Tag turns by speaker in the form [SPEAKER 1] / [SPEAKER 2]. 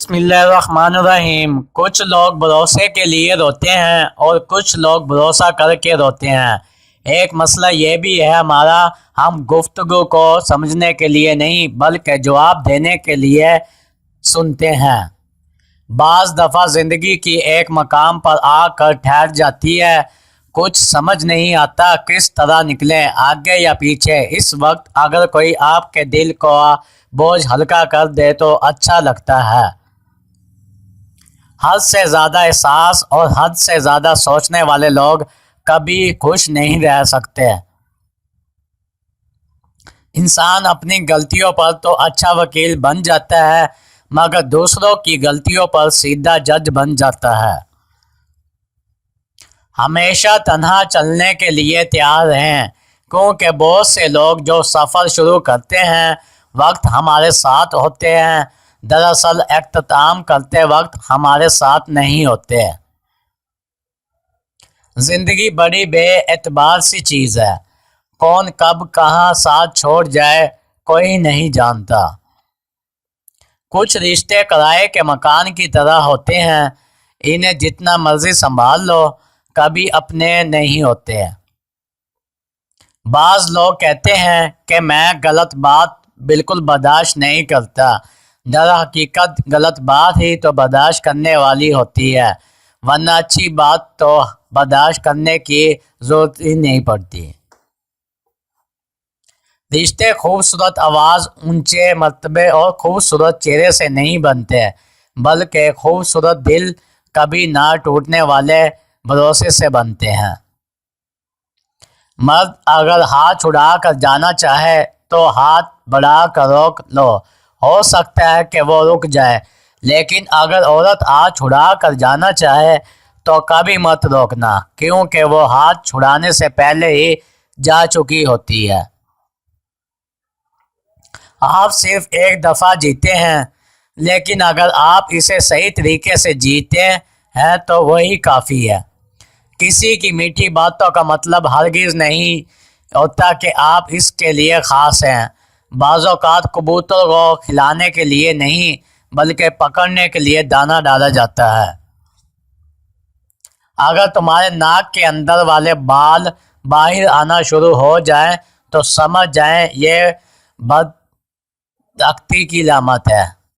[SPEAKER 1] بسم اللہ الرحمن الرحیم۔ کچھ لوگ بھروسے کے لیے روتے ہیں اور کچھ لوگ بھروسہ کر کے روتے ہیں۔ ایک مسئلہ یہ بھی ہے ہمارا، ہم گفتگو کو سمجھنے کے لیے نہیں بلکہ جواب دینے کے لیے سنتے ہیں۔ بعض دفعہ زندگی کی ایک مقام پر آ کر ٹھہر جاتی ہے، کچھ سمجھ نہیں آتا کس طرح نکلیں، آگے یا پیچھے۔ اس وقت اگر کوئی آپ کے دل کو بوجھ ہلکا کر دے تو اچھا لگتا ہے۔ حد سے زیادہ احساس اور حد سے زیادہ سوچنے والے لوگ کبھی خوش نہیں رہ سکتے۔ انسان اپنی غلطیوں پر تو اچھا وکیل بن جاتا ہے مگر دوسروں کی غلطیوں پر سیدھا جج بن جاتا ہے۔ ہمیشہ تنہا چلنے کے لیے تیار رہیں، کیونکہ بہت سے لوگ جو سفر شروع کرتے ہیں وقت ہمارے ساتھ ہوتے ہیں، دراصل اختتام کرتے وقت ہمارے ساتھ نہیں ہوتے۔ زندگی بڑی بے اعتبار سی چیز ہے، کون کب کہاں ساتھ چھوڑ جائے کوئی نہیں جانتا۔ کچھ رشتے کرائے کے مکان کی طرح ہوتے ہیں، انہیں جتنا مرضی سنبھال لو کبھی اپنے نہیں ہوتے۔ بعض لوگ کہتے ہیں کہ میں غلط بات بالکل برداشت نہیں کرتا، در حقیقت غلط بات ہی تو برداشت کرنے والی ہوتی ہے، ورنہ اچھی بات تو برداشت کرنے کی ضرورت ہی نہیں پڑتی۔ رشتے خوبصورت آواز، اونچے مرتبے اور خوبصورت چہرے سے نہیں بنتے بلکہ خوبصورت دل، کبھی نہ ٹوٹنے والے بھروسے سے بنتے ہیں۔ مرد اگر ہاتھ چھڑا کر جانا چاہے تو ہاتھ بڑھا کر روک لو، ہو سکتا ہے کہ وہ رک جائے، لیکن اگر عورت ہاتھ چھڑا کر جانا چاہے تو کبھی مت روکنا، کیونکہ وہ ہاتھ چھڑانے سے پہلے ہی جا چکی ہوتی ہے۔ آپ صرف ایک دفعہ جیتے ہیں، لیکن اگر آپ اسے صحیح طریقے سے جیتے ہیں تو وہی کافی ہے۔ کسی کی میٹھی باتوں کا مطلب ہرگز نہیں ہوتا کہ آپ اس کے لیے خاص ہیں۔ بعض اوقات کبوتر کو کھلانے کے لیے نہیں بلکہ پکڑنے کے لیے دانہ ڈالا جاتا ہے۔ اگر تمہارے ناک کے اندر والے بال باہر آنا شروع ہو جائیں تو سمجھ جائیں یہ بدبختی کی علامت ہے۔